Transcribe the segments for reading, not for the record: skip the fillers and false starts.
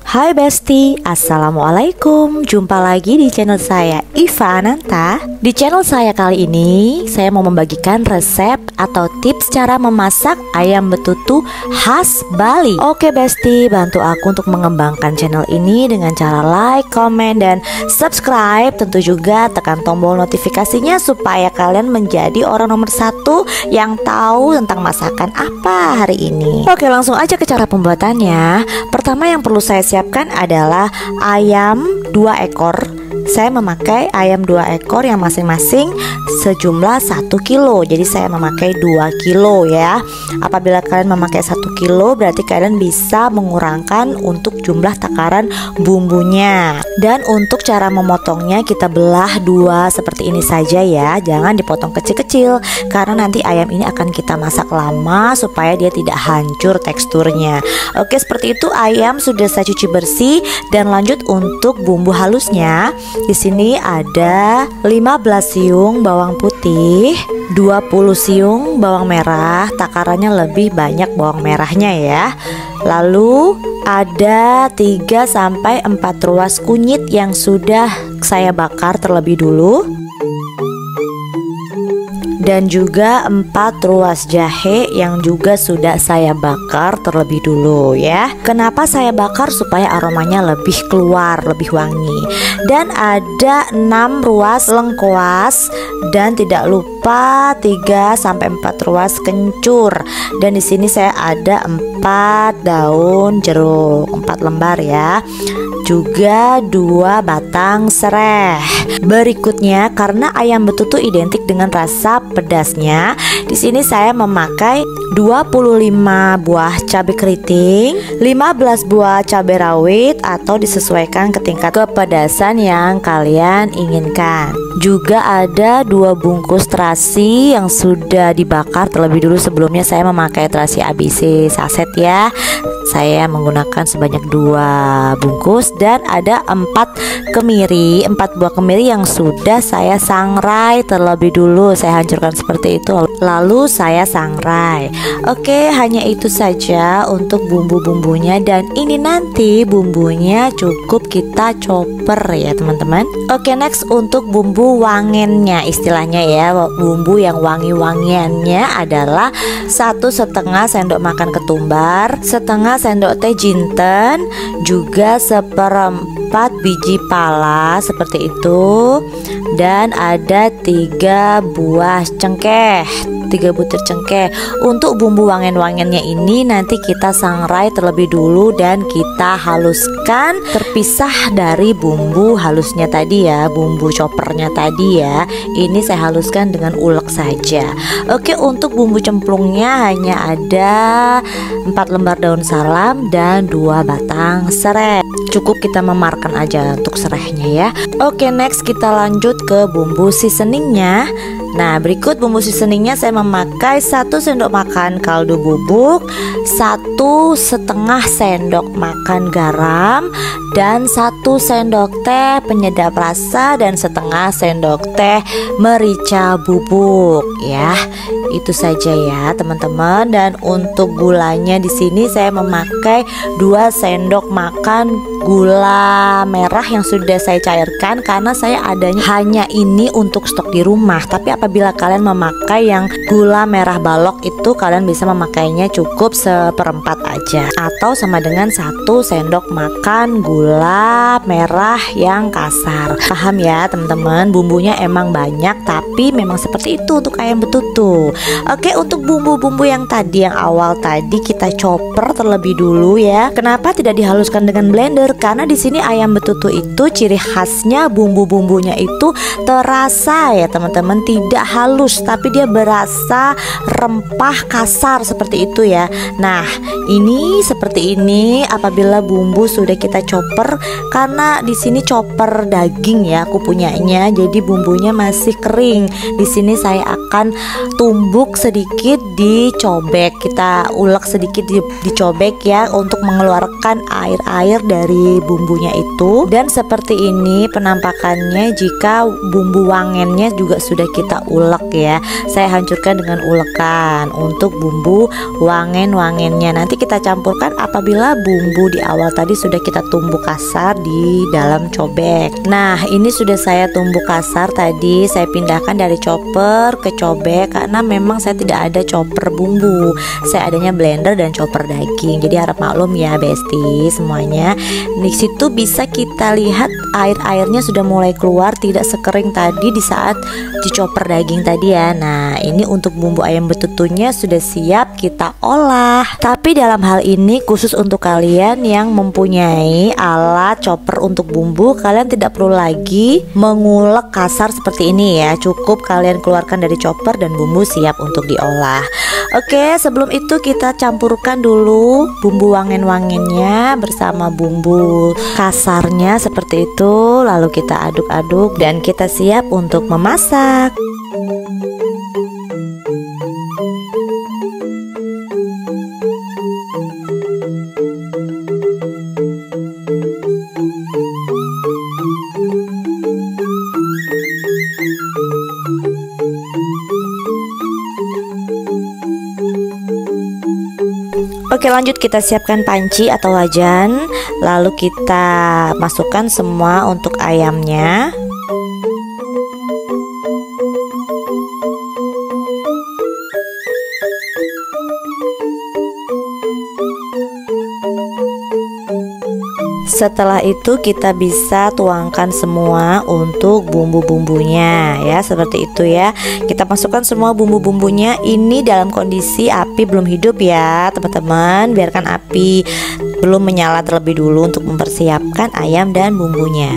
Hai Besti, Assalamualaikum. Jumpa lagi di channel saya, Iva Ananta. Di channel saya kali ini, saya mau membagikan resep atau tips cara memasak ayam betutu khas Bali. Oke Besti, bantu aku untuk mengembangkan channel ini dengan cara like, komen, dan subscribe. Tentu juga tekan tombol notifikasinya supaya kalian menjadi orang nomor 1 yang tahu tentang masakan apa hari ini. Oke, langsung aja ke cara pembuatannya. Pertama yang perlu saya siapkan adalah ayam 2 ekor. Saya memakai ayam 2 ekor yang masing-masing sejumlah 1 kilo. Jadi saya memakai 2 kilo ya. Apabila kalian memakai 1 kilo, berarti kalian bisa mengurangkan untuk jumlah takaran bumbunya. Dan untuk cara memotongnya, kita belah 2 seperti ini saja ya. Jangan dipotong kecil-kecil, karena nanti ayam ini akan kita masak lama supaya dia tidak hancur teksturnya. Oke, seperti itu ayam sudah saya cuci bersih. Dan lanjut untuk bumbu halusnya. Di sini ada 15 siung bawang putih, 20 siung bawang merah, takarannya lebih banyak bawang merahnya ya. Lalu ada 3 sampai 4 ruas kunyit yang sudah saya bakar terlebih dulu. Dan juga 4 ruas jahe yang juga sudah saya bakar terlebih dulu ya. Kenapa saya bakar? Supaya aromanya lebih keluar, lebih wangi. Dan ada 6 ruas lengkuas. Dan tidak lupa 3 sampai 4 ruas kencur. Dan di sini saya ada 4 daun jeruk, 4 lembar ya. Juga 2 batang serai. Berikutnya, karena ayam betutu identik dengan rasa pedasnya, di sini saya memakai 25 buah cabai keriting, 15 buah cabai rawit atau disesuaikan ke tingkat kepedasan yang kalian inginkan. Juga ada 2 bungkus terasi yang sudah dibakar terlebih dulu. Sebelumnya saya memakai terasi ABC saset ya. Saya menggunakan sebanyak 2 bungkus. Dan ada 4 kemiri, 4 buah kemiri yang sudah saya sangrai terlebih dulu. Saya hancurkan seperti itu, lalu saya sangrai. Oke, hanya itu saja untuk bumbu-bumbunya. Dan ini nanti bumbunya cukup kita chopper ya teman-teman. Oke, next untuk bumbu wangennya, istilahnya ya, bumbu yang wangi-wangiannya adalah 1,5 sendok makan ketumbar, setengah sendok teh jinten, juga 1/4 biji pala seperti itu. Dan ada 3 buah cengkeh, 3 butir cengkeh. Untuk bumbu wangen-wangennya ini nanti kita sangrai terlebih dulu dan kita haluskan terpisah dari bumbu halusnya tadi ya, bumbu choppernya tadi ya. Ini saya haluskan dengan ulek saja. Oke, untuk bumbu cemplungnya hanya ada 4 lembar daun salam dan 2 batang serai. Cukup kita memarkan aja untuk serainya ya. Oke, next kita lanjut ke bumbu seasoningnya. Nah, berikut bumbu seasoningnya saya memakai 1 sendok makan kaldu bubuk, 1,5 sendok makan garam, dan 1 sendok teh penyedap rasa, dan setengah sendok teh merica bubuk ya. Itu saja ya teman-teman. Dan untuk gulanya di sini saya memakai 2 sendok makan gula merah yang sudah saya cairkan, karena saya adanya hanya ini untuk stok di rumah. Tapi apabila kalian memakai yang gula merah balok itu, kalian bisa memakainya cukup 1/4 aja, atau sama dengan 1 sendok makan gula merah yang kasar. Paham ya teman-teman, bumbunya emang banyak, tapi memang seperti itu untuk ayam betutu. Oke, untuk bumbu-bumbu yang tadi, yang awal tadi kita chopper terlebih dulu ya. Kenapa tidak dihaluskan dengan blender? Karena di sini ayam betutu itu ciri khasnya bumbu-bumbunya itu terasa ya teman-teman, tidak halus tapi dia berasa rempah kasar seperti itu ya. Nah, ini seperti ini apabila bumbu sudah kita chopper, karena di sini chopper daging ya aku punyanya, jadi bumbunya masih kering. Di sini saya akan tumbuk sedikit dicobek, kita ulek sedikit dicobek ya, untuk mengeluarkan air-air dari bumbunya itu. Dan seperti ini penampakannya jika bumbu wangennya juga sudah kita ulek ya. Saya hancurkan dengan ulekan untuk bumbu wangen-wangennya. Nanti kita kita campurkan apabila bumbu di awal tadi sudah kita tumbuk kasar di dalam cobek. Nah, ini sudah saya tumbuk kasar tadi, saya pindahkan dari chopper ke cobek karena memang saya tidak ada chopper bumbu. Saya adanya blender dan chopper daging. Jadi harap maklum ya Besti semuanya. Di situ bisa kita lihat air-airnya sudah mulai keluar, tidak sekering tadi di saat di chopper daging tadi ya. Nah, ini untuk bumbu ayam betutunya sudah siap kita olah. Tapi dalam hal ini khusus untuk kalian yang mempunyai alat chopper untuk bumbu, kalian tidak perlu lagi mengulek kasar seperti ini ya. Cukup kalian keluarkan dari chopper dan bumbu siap untuk diolah. Oke, sebelum itu kita campurkan dulu bumbu wangen-wangennya bersama bumbu kasarnya seperti itu. Lalu kita aduk-aduk dan kita siap untuk memasak. Oke, lanjut kita siapkan panci atau wajan. Lalu kita masukkan semua untuk ayamnya. Setelah itu kita bisa tuangkan semua untuk bumbu-bumbunya ya, seperti itu ya. Kita masukkan semua bumbu-bumbunya. Ini dalam kondisi api belum hidup ya teman-teman. Biarkan api belum menyala terlebih dulu untuk mempersiapkan ayam dan bumbunya.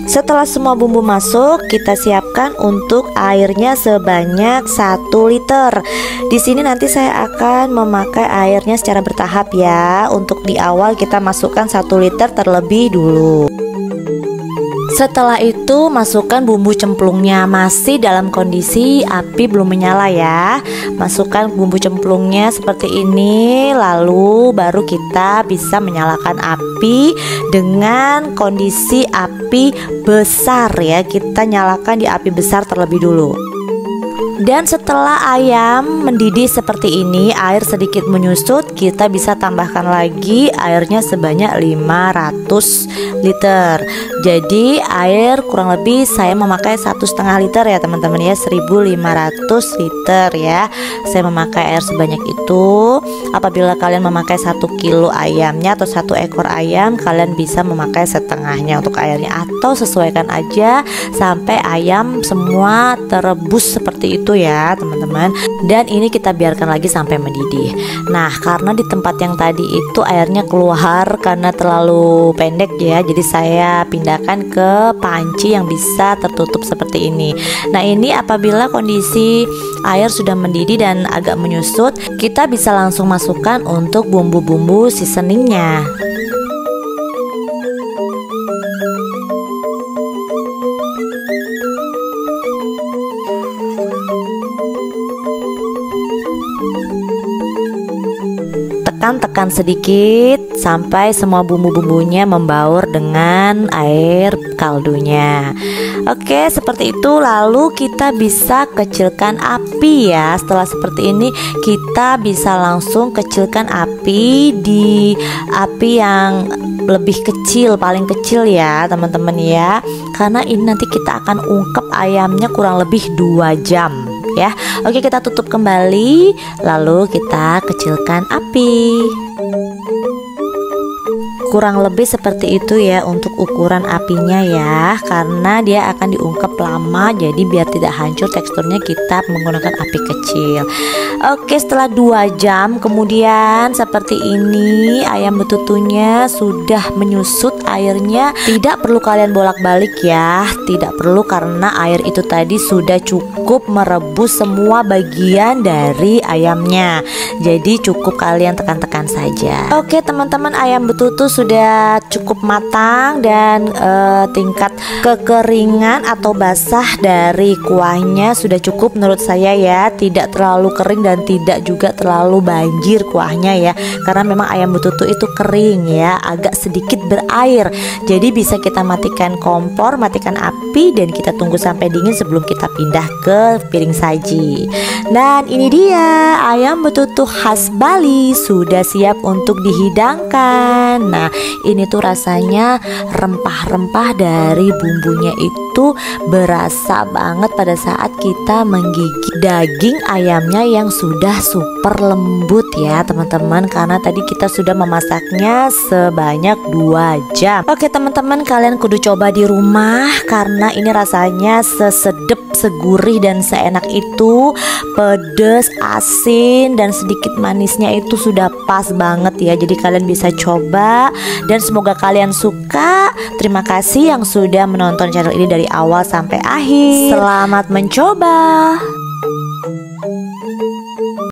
Setelah semua bumbu masuk, kita siapkan untuk airnya sebanyak 1 liter. Di sini nanti saya akan memakai airnya secara bertahap ya. Untuk di awal kita masukkan 1 liter terlebih dulu. Setelah itu masukkan bumbu cemplungnya, masih dalam kondisi api belum menyala ya. Masukkan bumbu cemplungnya seperti ini, lalu baru kita bisa menyalakan api dengan kondisi api besar ya. Kita nyalakan di api besar terlebih dulu. Dan setelah ayam mendidih seperti ini, air sedikit menyusut, kita bisa tambahkan lagi airnya sebanyak 500 liter. Jadi air kurang lebih saya memakai 1,5 liter ya teman-teman ya, 1.500 liter ya. Saya memakai air sebanyak itu. Apabila kalian memakai 1 kilo ayamnya atau 1 ekor ayam, kalian bisa memakai setengahnya untuk airnya, atau sesuaikan aja sampai ayam semua terebus seperti itu ya teman-teman. Dan ini kita biarkan lagi sampai mendidih. Nah, karena di tempat yang tadi itu airnya keluar karena terlalu pendek ya, jadi saya pindahkan ke panci yang bisa tertutup seperti ini. Nah, ini apabila kondisi air sudah mendidih dan agak menyusut, kita bisa langsung masukkan untuk bumbu-bumbu seasoningnya. Tekan sedikit sampai semua bumbu-bumbunya membaur dengan air kaldunya. Oke, seperti itu. Lalu kita bisa kecilkan api ya. Setelah seperti ini kita bisa langsung kecilkan api di api yang lebih kecil, paling kecil ya teman-teman ya. Karena ini nanti kita akan ungkep ayamnya kurang lebih 2 jam ya. Oke, kita tutup kembali, lalu kita kecilkan api. Kurang lebih seperti itu ya untuk ukuran apinya ya, karena dia akan diungkep lama, jadi biar tidak hancur teksturnya kita menggunakan api kecil. Oke, setelah 2 jam kemudian seperti ini ayam betutunya sudah menyusut airnya. Tidak perlu kalian bolak-balik ya, tidak perlu, karena air itu tadi sudah cukup merebus semua bagian dari ayamnya. Jadi cukup kalian tekan-tekan saja. Oke teman-teman, ayam betutu sudah cukup matang dan tingkat kekeringan atau basah dari kuahnya sudah cukup menurut saya ya. Tidak terlalu kering dan tidak juga terlalu banjir kuahnya ya, karena memang ayam betutu itu kering ya, agak sedikit berair. Jadi bisa kita matikan kompor, matikan api, dan kita tunggu sampai dingin sebelum kita pindah ke piring saji. Dan ini dia ayam betutu khas Bali sudah siap untuk dihidangkan. Nah, ini tuh rasanya rempah-rempah dari bumbunya itu berasa banget pada saat kita menggigit daging ayamnya yang sudah super lembut ya teman-teman, karena tadi kita sudah memasaknya sebanyak 2 jam. Oke teman-teman, kalian kudu coba di rumah karena ini rasanya sesedep, segurih dan seenak itu. Pedas, asin, dan sedikit manisnya itu sudah pas banget ya. Jadi kalian bisa coba dan semoga kalian suka. Terima kasih yang sudah menonton channel ini dari awal sampai akhir. Selamat mencoba.